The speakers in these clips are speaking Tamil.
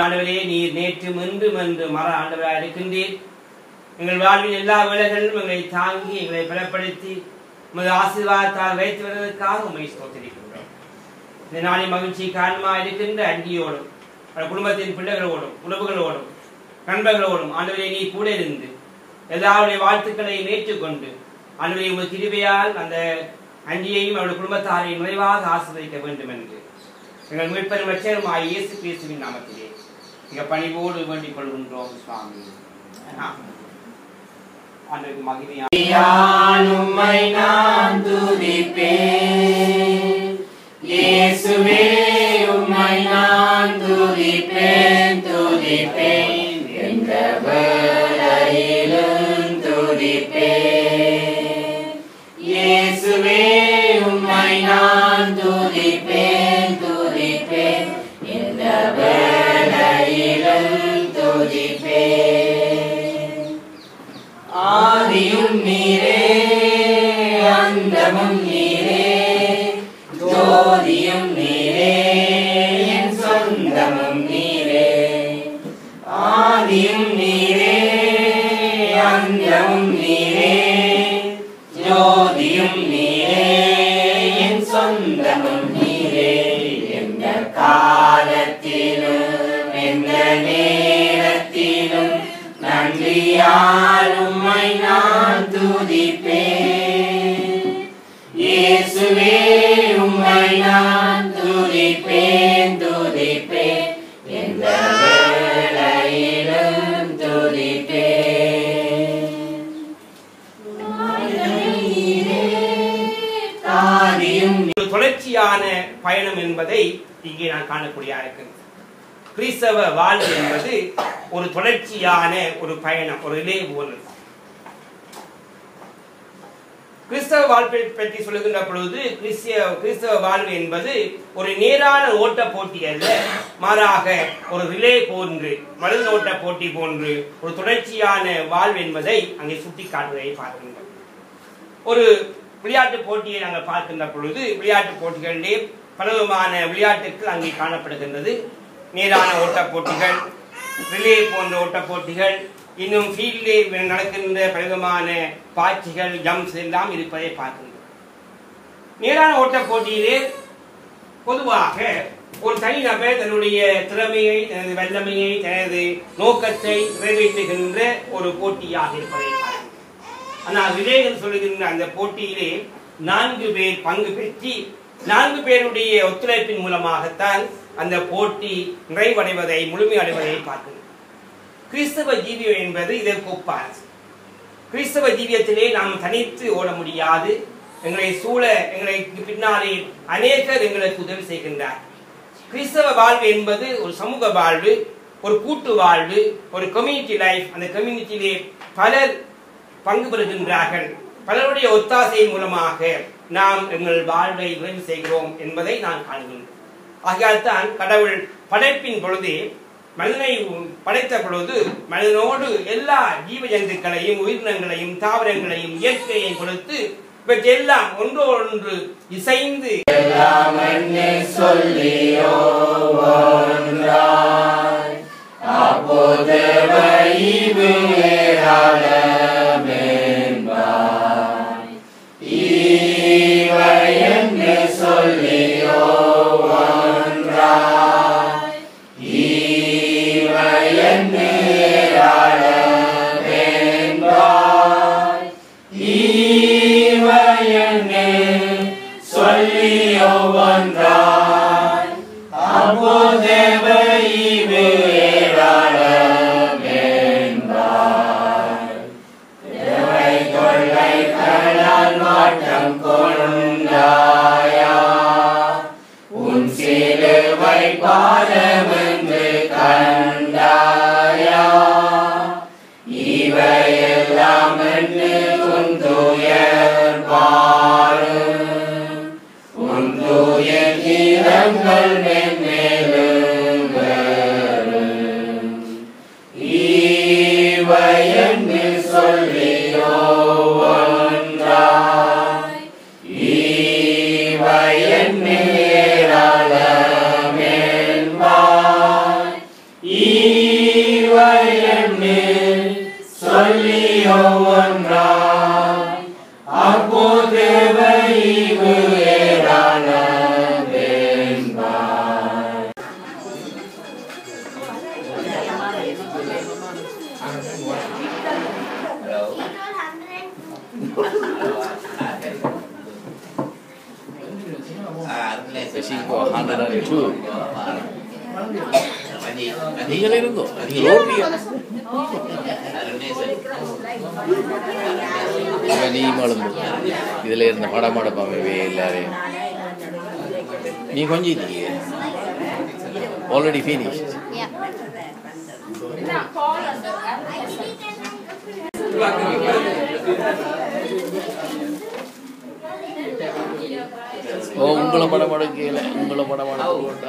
ஆண்டவரே, நீர் நேற்றும் இன்றும் என்று மர ஆண்டவராக இருக்கின்றீர். எங்கள் வாழ்வில் எல்லா வேளைகளிலும் எங்களை தாங்கி எங்களை பலப்படுத்தி உமது ஆசீர்வாதத்தால் வைத்து வருவதற்காக உண்மை ஸ்தோத்திரிக்கின்றோம். இந்த நாளின் மகிழ்ச்சி காரணமாக இருக்கின்ற அங்கியோடும் குடும்பத்தின் பிள்ளைகளோடும் உறவுகளோடும் நண்பர்களோடும் ஆண்டவரே நீ கூட இருந்து எல்லாருடைய வாழ்த்துக்களையும் ஏற்றுக்கொண்டு ஆண்டவரே உமது கிருபையால் அந்த அங்கியையும் அவருடைய குடும்பத்தாரையும் நிறைவாக ஆசீர்வதிக்க வேண்டும் என்று எங்கள் மீட்பெரும் இரட்சகருமாகிய இயேசு கிறிஸ்துவின் நாமத்திலே மிக பணிவோடு வேண்டிக் கொள்கின்றோம் சுவாமி. ஆண்டவருக்கு மகிமையான உம்மை நான் துதிப்பேன் இயேசுவே, உம்மை நான் துதிப்பேன் துதிப்பேன் என்ற வேளையிலும் துதிப்பேன் இயேசுவே, உம்மை நான் துதிப்பேன் துதிப்பேன் என்ற வேளையிலும் துதிப்பேன். ஆதியும் நீரே, அந்தமும் நீரே, ஜோதியும் நீரே, என் சொந்தமும் நீரே. ஆதியும் நீரே, அந்தமும் நீரே, ஜோதியும் நீரே, என் சொந்தமும் நீரே. எந்த காலத்திலும் எந்த நேரத்திலும் நன்றியால் உம்மை நான் துதிப்பேன் இயேசுவே, உம்மை நான் துதிப்பேன் துதிப்பேன் எந்த வேளையிலும் துதிப்பேன். தொடர்ச்சியான பயணம் என்பதை இங்கே நான் காணக்கூடிய இருக்கிறது. கிறிஸ்தவ வாழ்வு என்பது ஒரு தொடர்ச்சியான ஒரு பயணம், ஒரு ரிலே போல். கிறிஸ்தவ வாழ்வை பற்றி சொல்லுகின்ற பொழுது கிறிஸ்தவ வாழ்வு என்பது ஒரு நேரான ஓட்ட போட்டி அல்ல, மாறாக ஒரு ரிலே போன்று, மனித ஓட்ட போட்டி போன்று ஒரு தொடர்ச்சியான வாழ்வு என்பதை அங்கே சுட்டி காட்டுவதை பார்க்கின்றோம். ஒரு விளையாட்டு போட்டியை நாங்கள் பார்க்கின்ற பொழுது விளையாட்டு போட்டிகளிலே பலவிதமான விளையாட்டுகள் அங்கே காணப்படுகின்றது. நேரான ஓட்ட போட்டிகள், ரிலே போன்ற ஓட்ட போட்டிகள், இன்னும் ஃபீல்டிலே நடக்கின்ற பலவிதமான பாய்ச்சிகள், ஜம்ப்ஸ் எல்லாம் இருப்பதை பார்க்கின்றோம். நேரான ஓட்ட போட்டியிலே பொதுவாக ஒரு தனிநபர் தன்னுடைய திறமையை, தனது வல்லமையை, தனது நோக்கத்தை நிறைவேற்றுகின்ற ஒரு போட்டியாக இருப்பதை பார்க்கின்றோம். ஆனால் ரிலே சொல்லுகின்ற அந்த போட்டியிலே 4 பேர் பங்கு பெற்றி 4 பேருடைய ஒத்துழைப்பின் மூலமாகத்தான் அந்த போட்டி நிறைவடைவதை, முழுமையடைவதை பார்க்கிறோம். கிறிஸ்தவ ஜீவியம் என்பது இதற்கு ஒப்பானது. கிறிஸ்தவ ஜீவியத்திலே நாம் தனித்து ஓட முடியாது. எங்களை சூழ, எங்களுக்கு பின்னாலே அநேகர் எங்களுக்கு உதவி செய்கின்றார். கிறிஸ்தவ வாழ்வு என்பது ஒரு சமூக வாழ்வு, ஒரு கூட்டு வாழ்வு, ஒரு கம்யூனிட்டி லைஃப். அந்த கம்யூனிட்டியிலே பலர் பங்கு பெறுகின்றார்கள். பலருடைய ஒத்தாசையின் மூலமாக நாம் எங்கள் வாழ்வை நிறைவு செய்கிறோம் என்பதை நான் காண்கின்றோம். ஆகையால் தான் கடவுள் படைப்பின் பொழுதே, மனிதனை படைத்த பொழுது மனிதனோடு எல்லா ஜீவ ஜந்துக்களையும், உயிரினங்களையும், தாவரங்களையும், இயற்கையை கொடுத்து இவற்றெல்லாம் ஒன்றோடு இசைந்து தேவஈவு ஏராளமென்பார். Fishing for 102. நீங்கள் இருந்தோ நீங்கள் ஓடுறீங்க நீ மழும்பு இதில் இருந்த படம் எடுப்பாமே எல்லாரையும் நீ கொஞ்சம் இல்லையே ஆல்ரெடி ஃபினிஷ்ட் ஓ உங்களை படம் எடுக்கல உங்களை படம் எடுக்க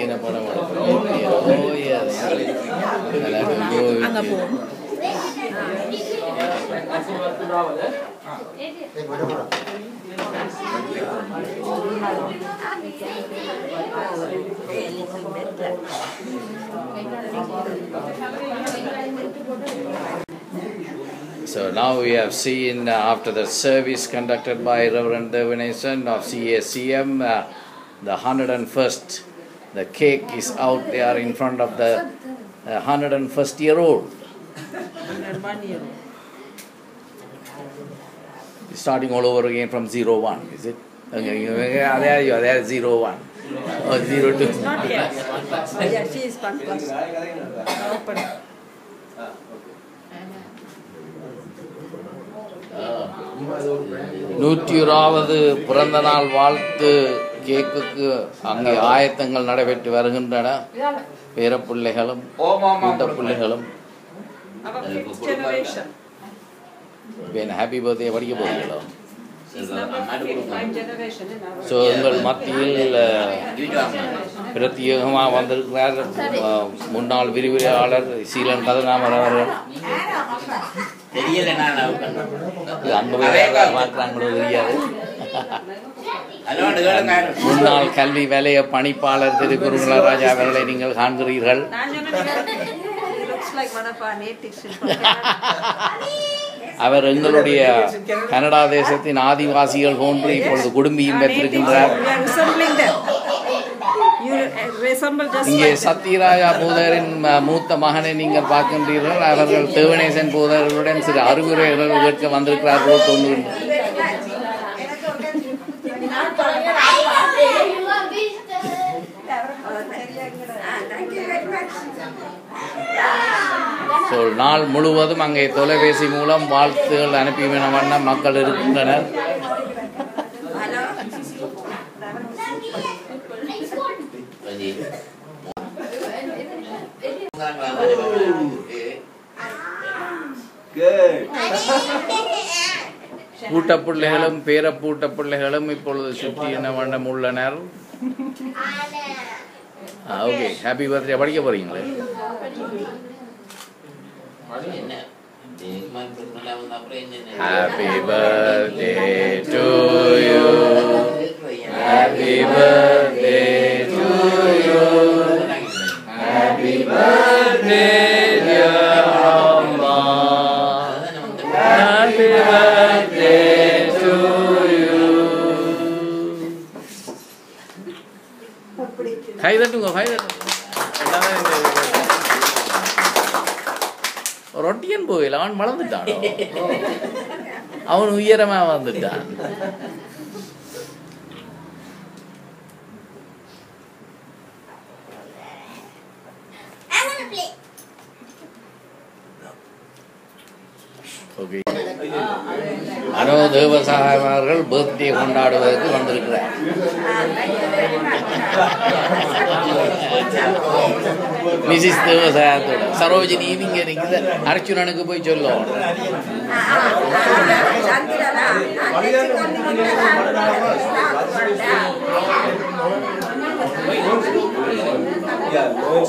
என்ன படம் So now we have seen after the service conducted by Reverend Devanesan of CACM, the 101st, the cake is out there in front of the 101st year old. 101 year old. Starting all over again from 01, is it? Okay, there you are, there 01 or 02. Not yet. Yeah, she is 1 plus. Open. நூற்றியோராவது பிறந்த நாள் வாழ்த்து கேக்குக்கு அங்கே ஆயத்தங்கள் நடைபெற்று வருகின்றன. பேரப்பிள்ளைகளும் கூட்ட பிள்ளைகளும் ஹாப்பி பர்த்டே படிக்க போகிறீங்களோ? ஸோ உங்கள் மத்தியில் பிரத்யேகமாக வந்திருக்கிறார் முன்னாள் விரிவுரையாளர் சீலன் கதநாமர் அவர்கள். அங்கே பார்க்குறாங்களோ தெரியாது. முன்னாள் கல்வி வலய பணிப்பாளர் திரு குருகுலராஜா அவர்களை நீங்கள் காண்கிறீர்கள். அவர் எங்களுடைய கனடா தேசத்தின் ஆதிவாசிகள் போன்று இப்பொழுது குடும்பியும் பெற்றிருக்கின்றார். இங்கே சத்யராஜா பூதரின் மூத்த மகனை நீங்கள் பார்க்கின்றீர்கள். அவர்கள் தேவநேசன் பூதர்களுடன் சில அறிவுரைகள் கேட்க வந்திருக்கிறார் போல் தோன்றுகின்றது. நாள் முழுவதும் அங்கே தொலைபேசி மூலம் வாழ்த்துகள் அனுப்பி வண்ண மக்கள் இருக்கின்றனர். பூட்டப்பிள்ளைகளும் பேரப்பூட்ட பிள்ளைகளும் இப்பொழுது சுற்றின வண்ணம் உள்ளனர். ஓகே, ஹாப்பி பர்த்டே படிக்க போறீங்களே? Happy birthday to you. Happy birthday to you. Happy birthday dear Amma. Happy birthday to you. Hai தட்டுங்க, hai தட்டுங்க. ரொட்டியன் போயில அவன் வளர்ந்துட்டான். அவன் உயரமா வந்துட்டான். அனோ தேவசாயவர்கள் பர்த்டே கொண்டாடுவதற்கு வந்திருக்கிறார். மிசிஸ் தேவசாயத்தோட சரோஜினி நீங்க நிற்கிற அர்ச்சுனனுக்கு போய் சொல்லுவோம்.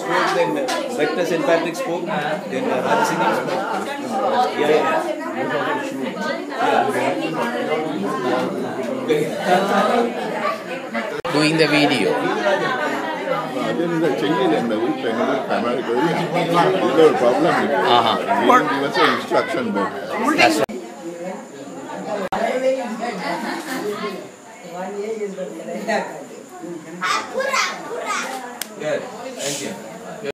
spoke, then Rector St. Patrick spoke, then Hansini spoke. Doing the video. Instruction book. That's right. Good, thank you.